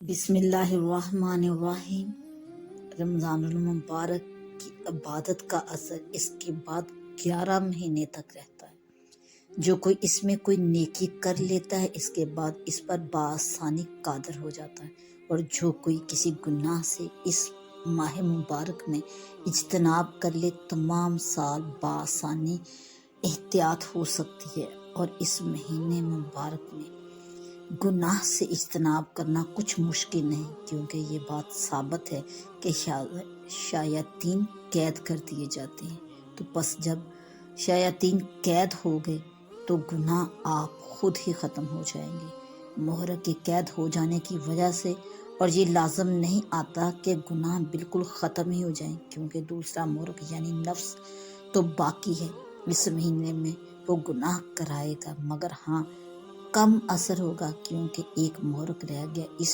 بسم اللہ الرحمن الرحیم۔ رمضان المبارک کی عبادت کا اثر اس کے بعد 11 مہینے تک رہتا ہے۔ جو کوئی اس میں کوئی نیکی کر لیتا ہے اس کے بعد اس پر بآسانی قادر ہو جاتا ہے، اور جو کوئی کسی گناہ سے اس ماہ مبارک میں اجتناب کر لے تمام سال بآسانی احتیاط ہو سکتی ہے۔ اور اس مہینے مبارک میں گناہ سے اجتناب کرنا کچھ مشکل نہیں، کیونکہ یہ بات ثابت ہے کہ شیاطین قید کر دیے جاتے ہیں۔ تو پس جب شیاطین قید ہو گئے تو گناہ آپ خود ہی ختم ہو جائیں گے۔ مہر کے قید ہو جانے کی وجہ سے اور یہ لازم نہیں آتا کہ گناہ بالکل ختم ہی ہو جائیں، کیونکہ دوسرا مہر یعنی نفس تو باقی ہے۔ اس مہینے میں وہ گناہ کرائے گا، مگر ہاں کم اثر ہوگا، کیونکہ ایک مہر رہ گیا۔ اس